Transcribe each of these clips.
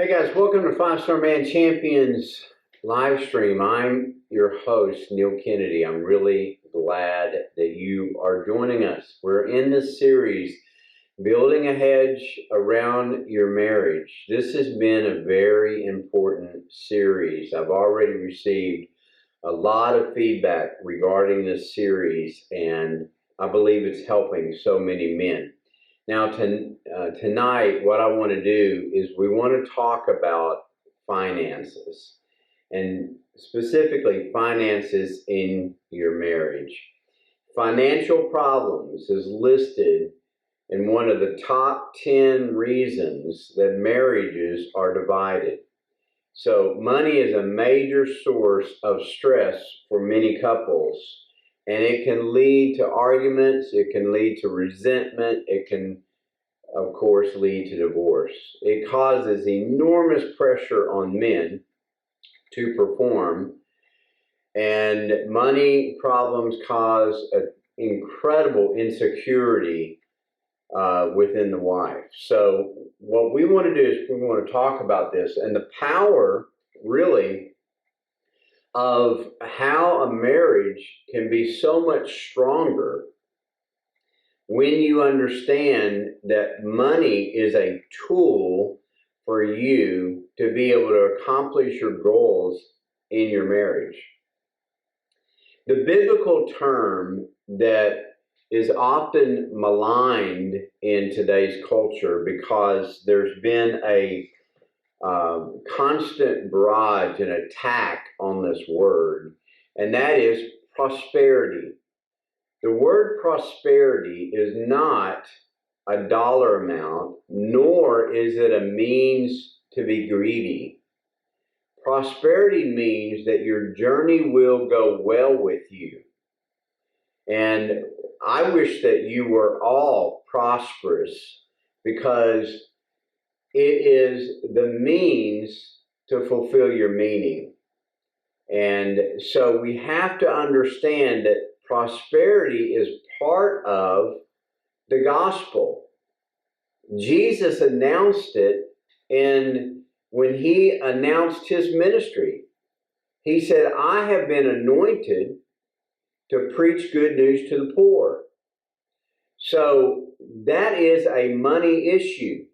Hey guys, welcome to Five Star Man Champions live stream. I'm your host, Neil Kennedy. I'm really glad that you are joining us. We're in this series, Building a Hedge Around Your Marriage. This has been a very important series. I've already received a lot of feedback regarding this series, and I believe it's helping so many men. Now, tonight, what I want to do is we want to talk about finances, and specifically finances in your marriage. Financial problems is listed in one of the top 10 reasons that marriages are divided. So money is a major source of stress for many couples, and it can lead to arguments, it can lead to resentment, it can, of course, lead to divorce. It causes enormous pressure on men to perform, and money problems cause an incredible insecurity within the wife. So what we want to do is we want to talk about this and the power, really, of how a marriage can be so much stronger when you understand that money is a tool for you to be able to accomplish your goals in your marriage. The biblical term that is often maligned in today's culture because there's been a constant barrage and attack on this word, and that is prosperity. The word prosperity is not a dollar amount, nor is it a means to be greedy. Prosperity means that your journey will go well with you. And I wish that you were all prosperous, because it is the means to fulfill your meaning. And so we have to understand that prosperity is part of the gospel. Jesus announced it when he announced his ministry. He said, I have been anointed to preach good news to the poor. So that is a money issue.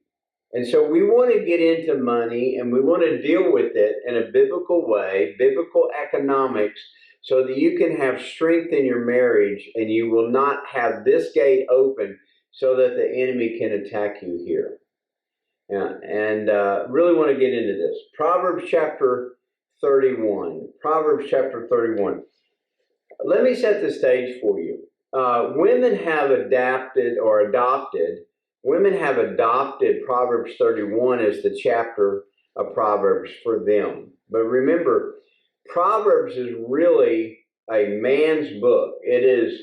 And so we want to get into money, and we want to deal with it in a biblical way, biblical economics, so that you can have strength in your marriage and you will not have this gate open so that the enemy can attack you here. And really want to get into this. Proverbs chapter 31. Proverbs chapter 31. Let me set the stage for you. Women have adopted Proverbs 31 as the chapter of Proverbs for them. But remember, Proverbs is really a man's book. It is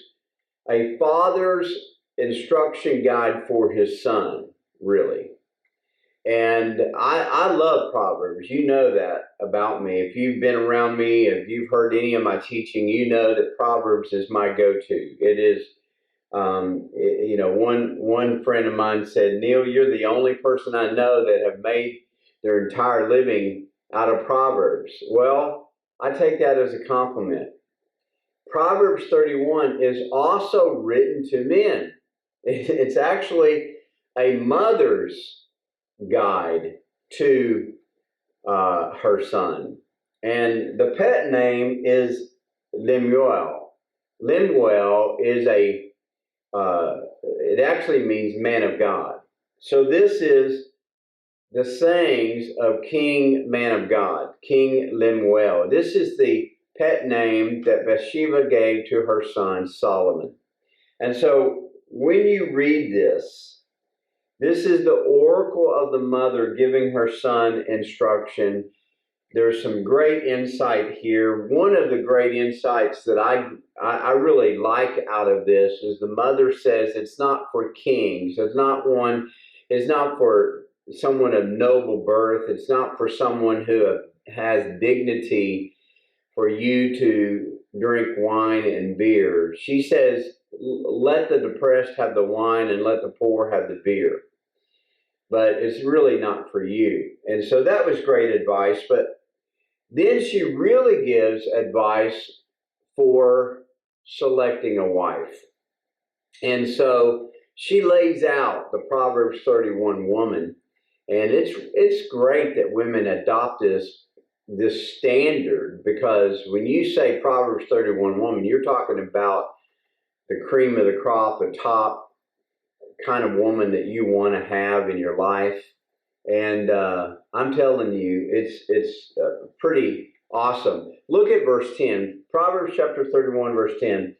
a father's instruction guide for his son, really. And I love Proverbs. You know that about me. If you've been around me, if you've heard any of my teaching, you know that Proverbs is my go-to. It is, one friend of mine said, Neil, you're the only person I know that have made their entire living out of Proverbs. Well, I take that as a compliment. Proverbs 31 is also written to men. It's actually a mother's guide to her son. And the pet name is Lemuel. Lemuel is it actually means man of God. So this is the sayings of King Man of God, King Lemuel. This is the pet name that Bathsheba gave to her son Solomon. And so when you read this is the oracle of the mother giving her son instruction. There's some great insight here. One of the great insights that I really like out of this is the mother says it's not for kings. It's not for someone of noble birth. It's not for someone who has dignity for you to drink wine and beer. She says, let the depressed have the wine and let the poor have the beer. but it's really not for you. And so that was great advice. But then she really gives advice for selecting a wife. And so she lays out the Proverbs 31 woman. And it's great that women adopt this standard, because when you say Proverbs 31 woman, you're talking about the cream of the crop, the top kind of woman that you want to have in your life. And I'm telling you, it's pretty awesome. Look at verse 10, Proverbs chapter 31, verse 10.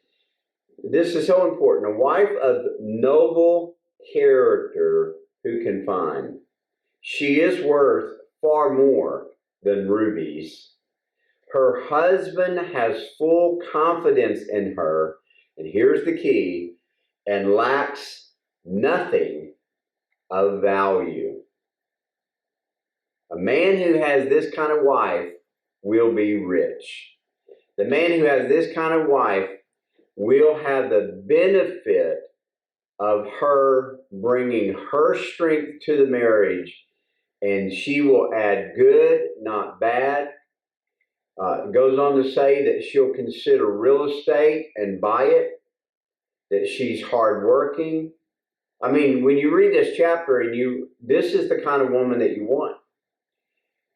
This is so important. A wife of noble character who can find? She is worth far more than rubies. Her husband has full confidence in her, and here's the key, and lacks nothing of value. A man who has this kind of wife will be rich. The man who has this kind of wife will have the benefit of her bringing her strength to the marriage, and she will add good, not bad. It goes on to say that she'll consider real estate and buy it, that she's hardworking. I mean, when you read this chapter, this is the kind of woman that you want.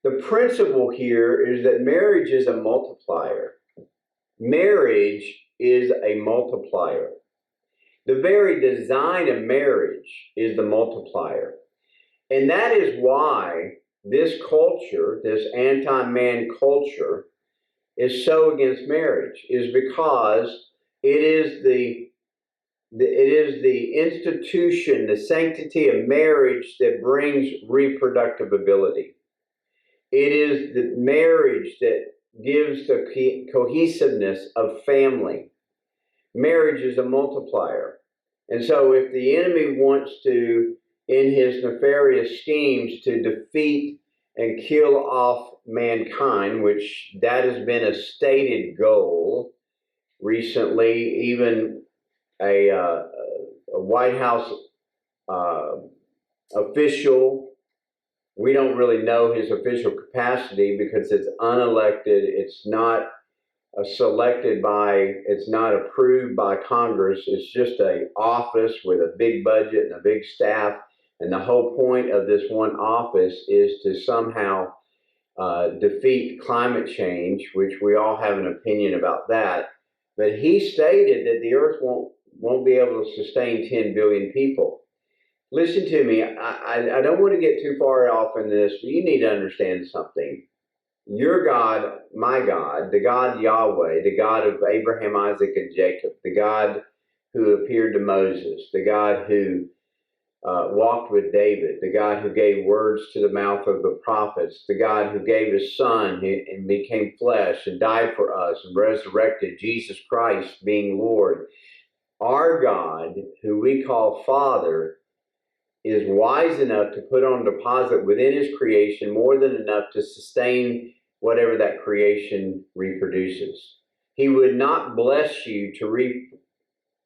The principle here is that marriage is a multiplier. Marriage is a multiplier. The very design of marriage is the multiplier. And that is why this culture, this anti-man culture, is so against marriage, is because it is the institution, the sanctity of marriage that brings reproductive ability. It is the marriage that gives the cohesiveness of family. Marriage is a multiplier. And so if the enemy wants to, in his nefarious schemes, to defeat and kill off mankind, which that has been a stated goal recently, even a White House official, we don't really know his official capacity because it's unelected, it's not it's not approved by Congress. It's just an office with a big budget and a big staff. And the whole point of this one office is to somehow defeat climate change, which we all have an opinion about that. But he stated that the earth won't be able to sustain 10 billion people. Listen to me. I don't want to get too far off in this, but you need to understand something. Your God, my God, the God Yahweh, the God of Abraham, Isaac, and Jacob, the God who appeared to Moses, the God who walked with David, the God who gave words to the mouth of the prophets, the God who gave his son and became flesh and died for us and resurrected, Jesus Christ being Lord. Our God, who we call Father, is wise enough to put on deposit within his creation more than enough to sustain whatever that creation reproduces. He would not bless you to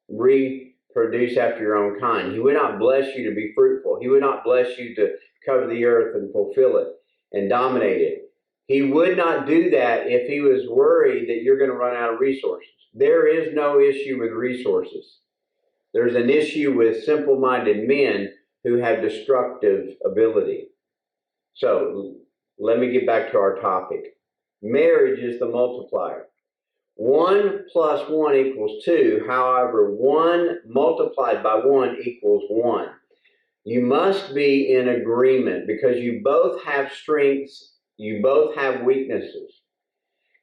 reproduce after your own kind. He would not bless you to be fruitful. He would not bless you to cover the earth and fulfill it and dominate it. He would not do that if he was worried that you're going to run out of resources. There is no issue with resources. There's an issue with simple-minded men who have destructive ability. So let me get back to our topic. Marriage is the multiplier. 1 plus 1 equals 2. However, 1 multiplied by 1 equals 1. You must be in agreement because you both have strengths, you both have weaknesses.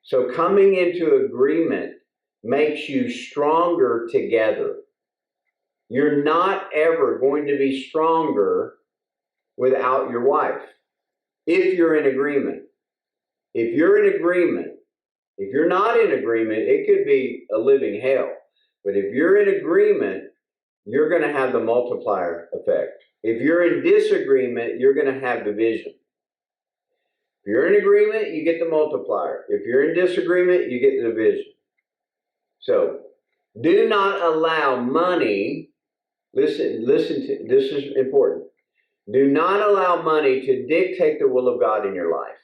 So coming into agreement makes you stronger together. You're not ever going to be stronger without your wife if you're in agreement. If you're in agreement, if you're not in agreement, it could be a living hell. But if you're in agreement, you're going to have the multiplier effect. If you're in disagreement, you're going to have division. If you're in agreement, you get the multiplier. If you're in disagreement, you get the division. So do not allow money. Listen to this is important. Do not allow money to dictate the will of God in your life.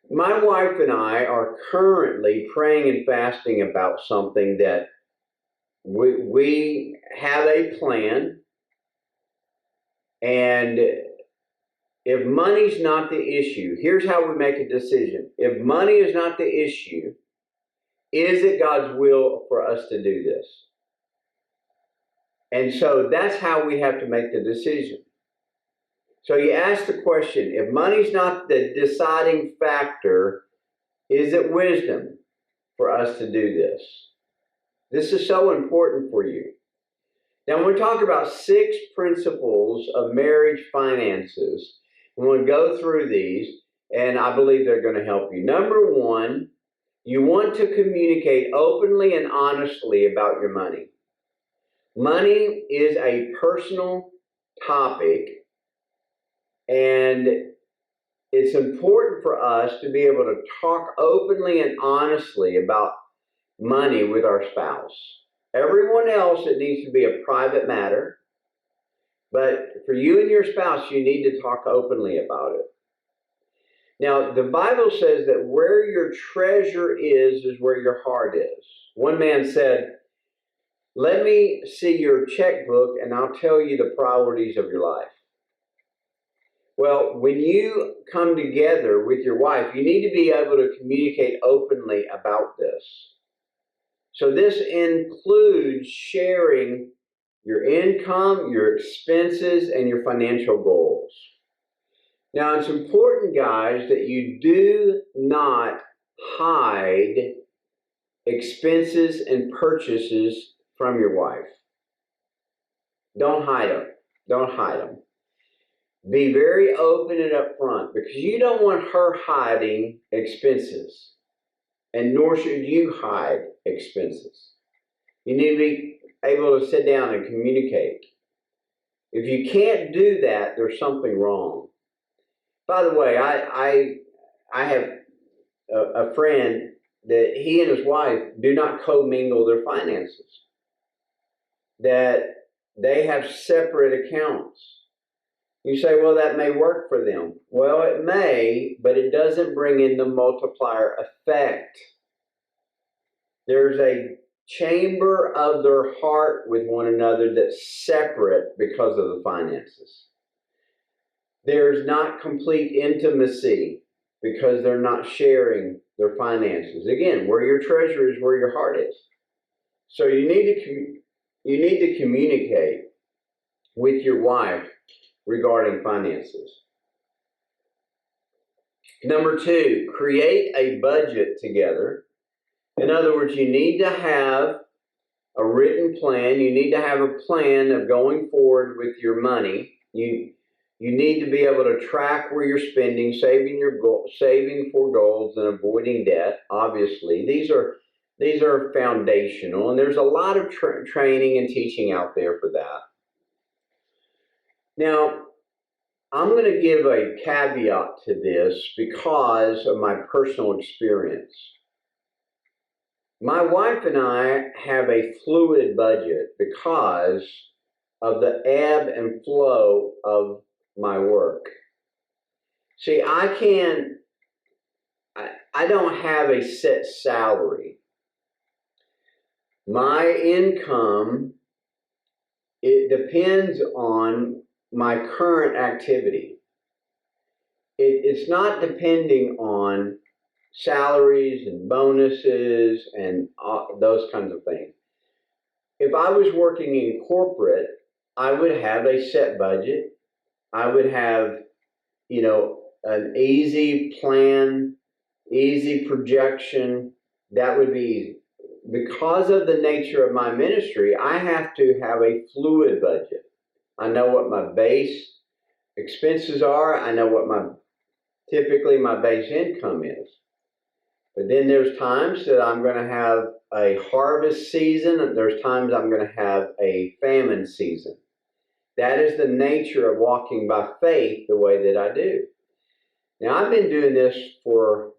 My wife and I are currently praying and fasting about something that we have a plan, and if money's not the issue, here's how we make a decision. If money is not the issue, is it God's will for us to do this? And so that's how we have to make the decision. So you ask the question, if money's not the deciding factor, is it wisdom for us to do this? This is so important for you. Now, when we talk about 6 principles of marriage finances, we want to go through these, and I believe they're going to help you. Number 1, you want to communicate openly and honestly about your money. Money is a personal topic, and it's important for us to be able to talk openly and honestly about money with our spouse. Everyone else, it needs to be a private matter, but for you and your spouse, you need to talk openly about it. Now, the Bible says that where your treasure is where your heart is. One man said, "Let me see your checkbook and I'll tell you the priorities of your life." Well, when you come together with your wife, you need to be able to communicate openly about this. So this includes sharing your income, your expenses, and your financial goals. Now, it's important, guys, that you do not hide expenses and purchases from your wife. Don't hide them. Don't hide them. Be very open and upfront, because you don't want her hiding expenses, and nor should you hide expenses. You need to be able to sit down and communicate. If you can't do that, there's something wrong. By the way, I have a friend that he and his wife do not commingle their finances, that they have separate accounts. You say, well, that may work for them. Well, it may, but it doesn't bring in the multiplier effect. There's a chamber of their heart with one another that's separate because of the finances. There's not complete intimacy because they're not sharing their finances. Again, where your treasure is where your heart is. So you need to communicate with your wife regarding finances. Number 2, create a budget together. In other words, you need to have a written plan. You need to have a plan of going forward with your money. You need to be able to track where you're spending, saving for goals, and avoiding debt. Obviously, these are foundational, and there's a lot of training and teaching out there for that. Now, I'm going to give a caveat to this because of my personal experience. My wife and I have a fluid budget because of the ebb and flow of my work. See, I don't have a set salary. My income, it depends on my current activity. It's not depending on salaries and bonuses and those kinds of things. If I was working in corporate, I would have a set budget. I would have, an easy plan, easy projection. That would be easy. Because of the nature of my ministry, I have to have a fluid budget. I know what my base expenses are. I know what typically my base income is. But then there's times that I'm going to have a harvest season, and there's times I'm going to have a famine season. That is the nature of walking by faith the way that I do. Now, I've been doing this for,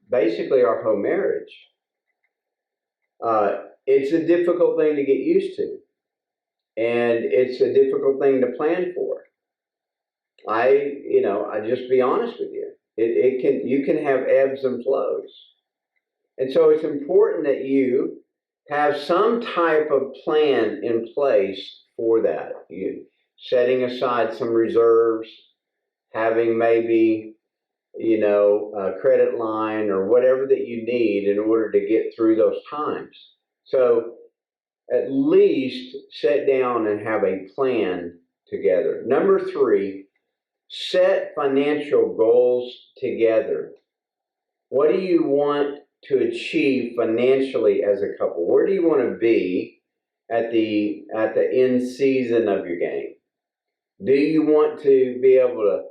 basically our whole marriage. It's a difficult thing to get used to. And it's a difficult thing to plan for. I just be honest with you. You can have ebbs and flows. And so it's important that you have some type of plan in place for that. You setting aside some reserves, having maybe, a credit line or whatever that you need in order to get through those times. So at least sit down and have a plan together. Number 3, set financial goals together. What do you want to achieve financially as a couple? Where do you want to be at the end season of your game? Do you want to be able to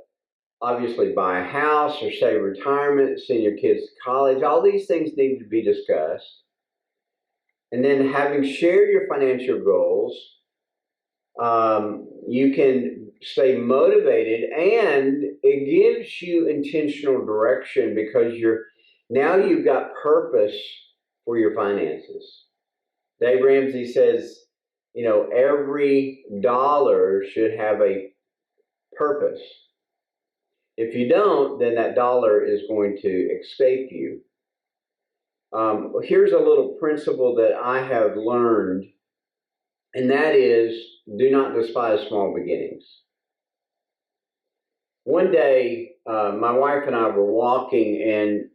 obviously buy a house or save retirement, send your kids to college? All these things need to be discussed. And then having shared your financial goals, you can stay motivated, and it gives you intentional direction because you've got purpose for your finances. Dave Ramsey says, every dollar should have a purpose. If you don't, then that dollar is going to escape you. Here's a little principle that I have learned, and that is, do not despise small beginnings. One day, my wife and I were walking, and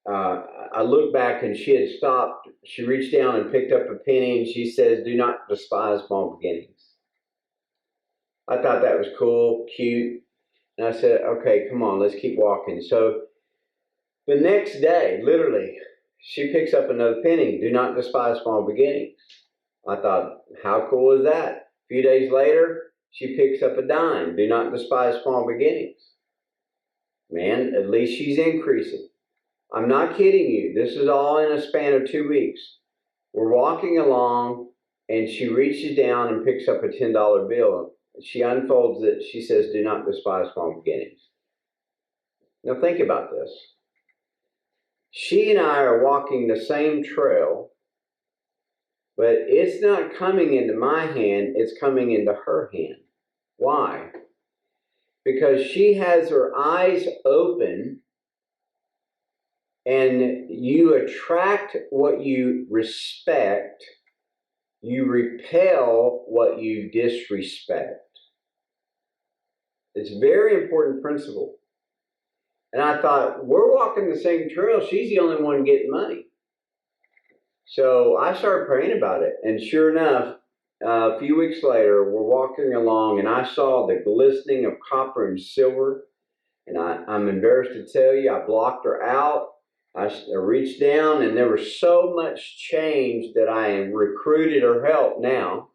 I looked back, and she had stopped. She reached down and picked up a penny, and she says, "Do not despise small beginnings." I thought that was cool, cute, and I said, "Okay, come on, let's keep walking." So the next day, literally, she picks up another penny. "Do not despise small beginnings." I thought, how cool is that? A few days later, she picks up a dime. "Do not despise small beginnings." Man, at least she's increasing. I'm not kidding you. This is all in a span of 2 weeks. We're walking along, and she reaches down and picks up a $10 bill. She unfolds it. She says, "Do not despise small beginnings." Now think about this. She and I are walking the same trail, but it's not coming into my hand, it's coming into her hand. Why? Because she has her eyes open, and you attract what you respect, you repel what you disrespect. It's a very important principle. And I thought, we're walking the same trail, she's the only one getting money. So I started praying about it, and sure enough, a few weeks later, we're walking along, and I saw the glistening of copper and silver, and I'm embarrassed to tell you, I blocked her out. I reached down, and there was so much change that I recruited her help now,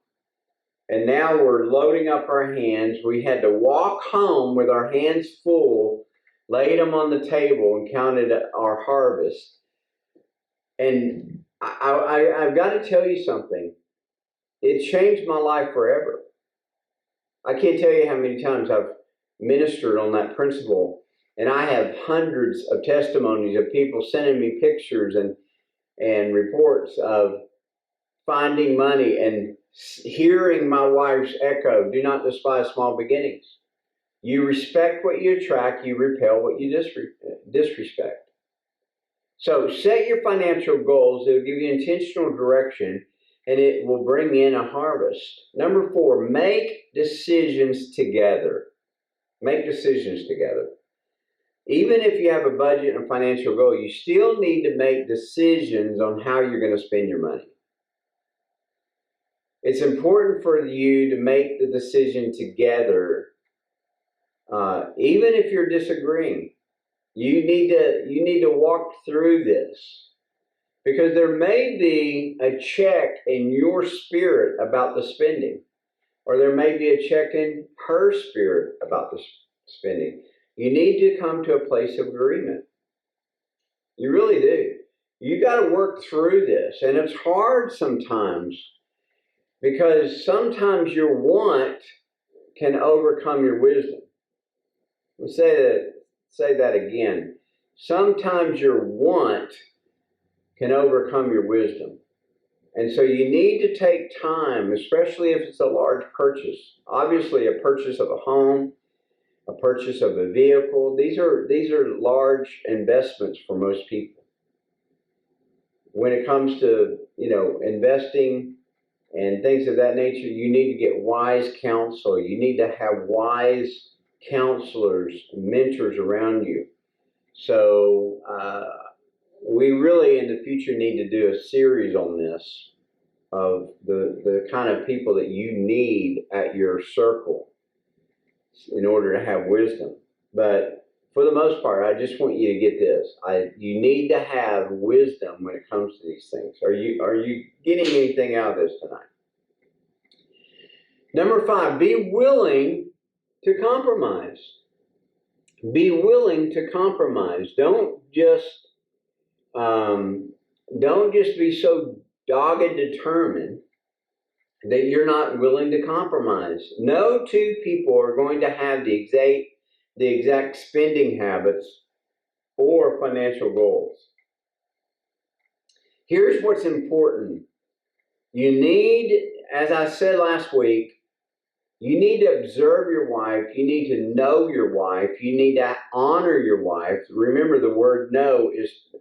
and now we're loading up our hands. We had to walk home with our hands full, laid them on the table, and counted our harvest. And I've got to tell you something. It changed my life forever. I can't tell you how many times I've ministered on that principle, and I have hundreds of testimonies of people sending me pictures and reports of finding money and hearing my wife's echo, "Do not despise small beginnings." You respect what you attract, you repel what you disrespect. So set your financial goals. It'll give you intentional direction, and it will bring in a harvest. Number 4, make decisions together. Make decisions together. Even if you have a budget and financial goal, you still need to make decisions on how you're going to spend your money. It's important for you to make the decision together, even if you're disagreeing. You need to walk through this, because there may be a check in your spirit about the spending, or there may be a check in her spirit about the spending. You need to come to a place of agreement. You really do. You got to work through this, and it's hard sometimes, because sometimes your want can overcome your wisdom. We'll say that again. Sometimes your want can overcome your wisdom. And so you need to take time, especially if it's a large purchase. Obviously, a purchase of a home, a purchase of a vehicle, these are large investments for most people. When it comes to, investing and things of that nature, you need to get wise counsel. You need to have wise counselors, mentors around you. So we really in the future need to do a series on this of the kind of people that you need at your circle in order to have wisdom. But for the most part, I just want you to get this. You need to have wisdom when it comes to these things. Are you getting anything out of this tonight? Number 5, be willing to compromise. Be willing to compromise. Don't just be so dogged and determined that you're not willing to compromise. No two people are going to have the exact spending habits or financial goals. Here's what's important. You need, as I said last week, you need to observe your wife. You need to know your wife. You need to honor your wife. Remember, the word know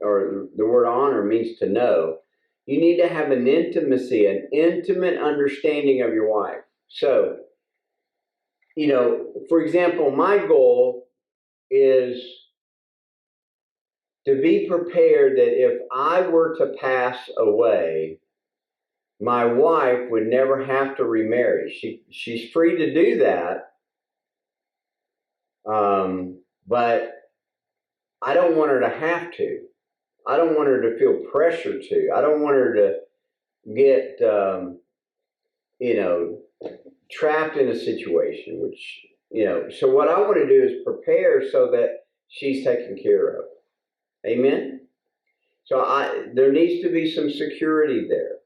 or the word honor means to know. You need to have an intimacy, an intimate understanding of your wife. So, for example, my goal is to be prepared that if I were to pass away, my wife would never have to remarry. She's free to do that, but I don't want her to have to. I don't want her to feel pressure to. I don't want her to get, trapped in a situation, which, so what I want to do is prepare so that she's taken care of. Amen? So there needs to be some security there.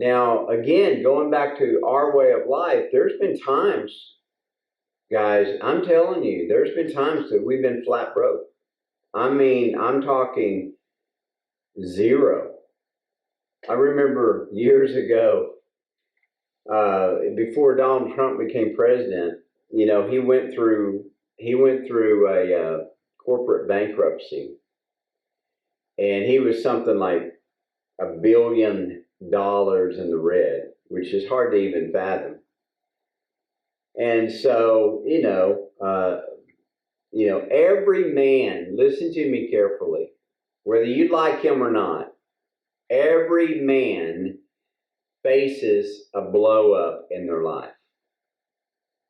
Now, again, going back to our way of life, there's been times, guys, I'm telling you, there's been times that we've been flat broke. I mean, I'm talking zero. I remember years ago, before Donald Trump became president, he went through a corporate bankruptcy, and he was something like $1 billion in the red, which is hard to even fathom. And so, every man, listen to me carefully, whether you like him or not, every man faces a blow up in their life.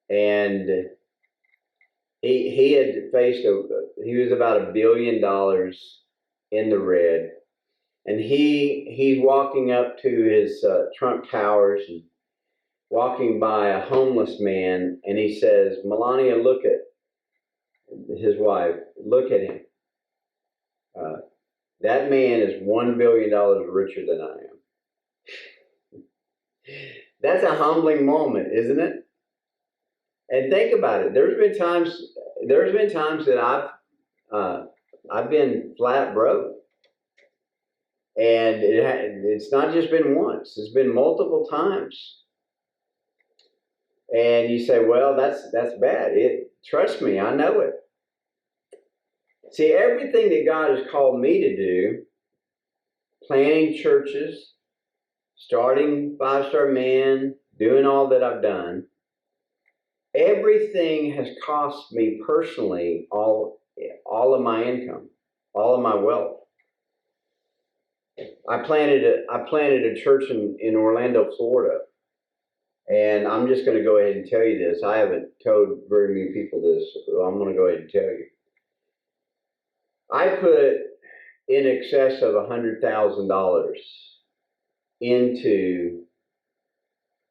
And he had faced he was about $1 billion in the red. And he's walking up to his Trump Towers and walking by a homeless man, and he says, Melania, look at his wife, look at him. That man is $1 billion richer than I am. That's a humbling moment, isn't it? And think about it. There's been times that I've been flat broke. And it's not just been once, it's been multiple times. And you say, well, that's bad. Trust me, I know it. See, everything that God has called me to do, planting churches, starting 5-Star Men, doing all that I've done, everything has cost me personally all of my income, all of my wealth. I planted a church in Orlando, Florida. And I'm just going to go ahead and tell you this. I haven't told very many people this, so I'm going to go ahead and tell you. I put in excess of $100,000 into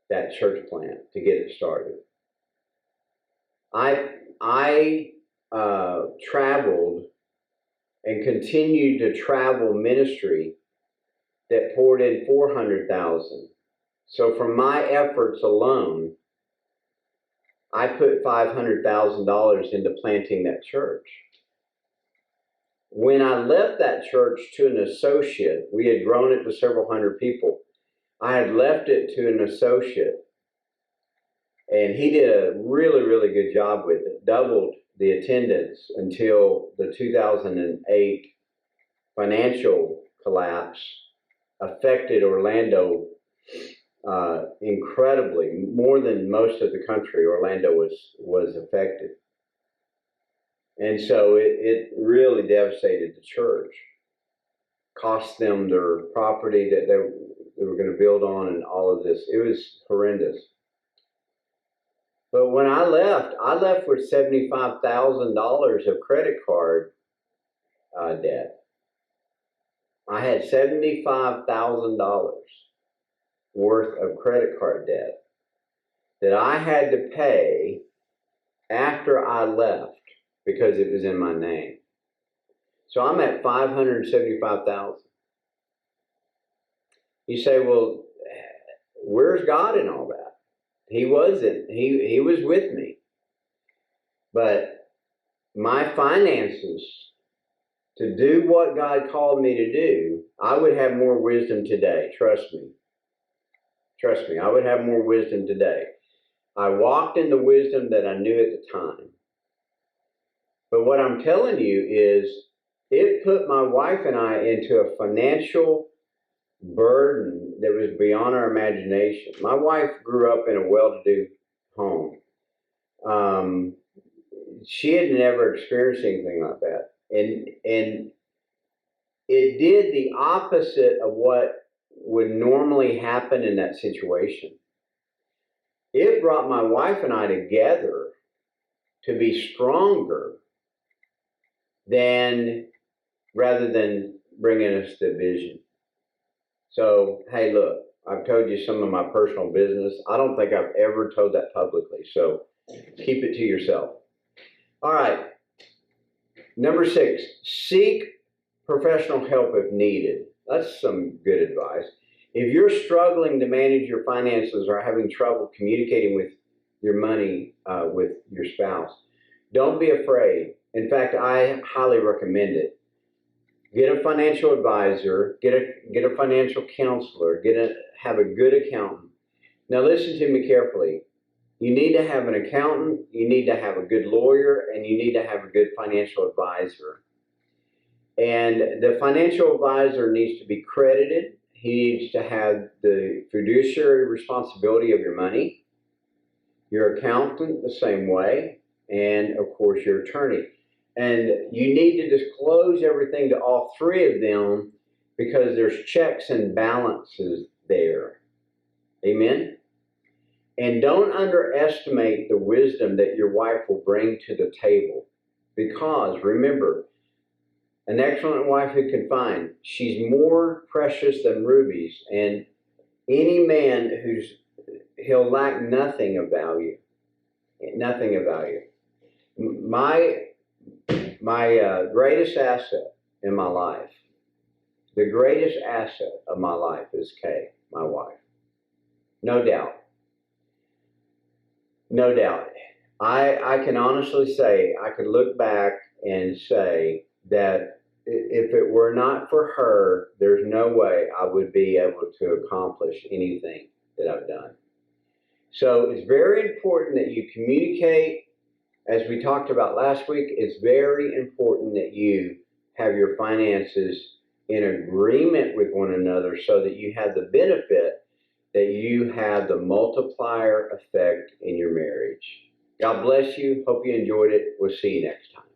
that church plant to get it started. I traveled and continued to travel ministry that poured in $400,000. So from my efforts alone, I put $500,000 into planting that church. when I left that church to an associate, we had grown it to several hundred people. I had left it to an associate, and he did a really, really good job with it, doubled the attendance until the 2008 financial collapse affected Orlando incredibly. More than most of the country, Orlando was affected. And so it really devastated the church, cost them their property that they were going to build on, and all of this. It was horrendous. But when I left with $75,000 of credit card debt. I had $75,000 worth of credit card debt that I had to pay after I left because it was in my name. So I'm at $575,000. You say, well, where's God in all that? He wasn't. He was with me. But my finances, to do what God called me to do, I would have more wisdom today. Trust me. Trust me, I would have more wisdom today. I walked in the wisdom that I knew at the time. But what I'm telling you is, it put my wife and I into a financial burden that was beyond our imagination. My wife grew up in a well-to-do home. She had never experienced anything like that. And it did the opposite of what would normally happen in that situation. It brought my wife and I together to be stronger rather than bringing us division. So, hey, look, I've told you some of my personal business. I don't think I've ever told that publicly, so keep it to yourself. All right. Number 6, seek professional help if needed. That's some good advice. If you're struggling to manage your finances or having trouble communicating with your money with your spouse, don't be afraid. In fact, I highly recommend it. Get a financial advisor, get a financial counselor, have a good accountant. Now listen to me carefully. You need to have an accountant, you need to have a good lawyer, and you need to have a good financial advisor. And the financial advisor needs to be credited. He needs to have the fiduciary responsibility of your money. Your accountant the same way, and of course your attorney. And you need to disclose everything to all 3 of them because there's checks and balances there. Amen? And don't underestimate the wisdom that your wife will bring to the table. Because, remember, an excellent wife who can find, she's more precious than rubies. And any man he'll lack nothing of value. Nothing of value. My greatest asset in my life, the greatest asset of my life is Kay, my wife. No doubt. No doubt. I can honestly say, I could look back and say that if it were not for her, there's no way I would be able to accomplish anything that I've done. So it's very important that you communicate. As we talked about last week, it's very important that you have your finances in agreement with one another so that you have the benefit that you have the multiplier effect in your marriage. God bless you. Hope you enjoyed it. We'll see you next time.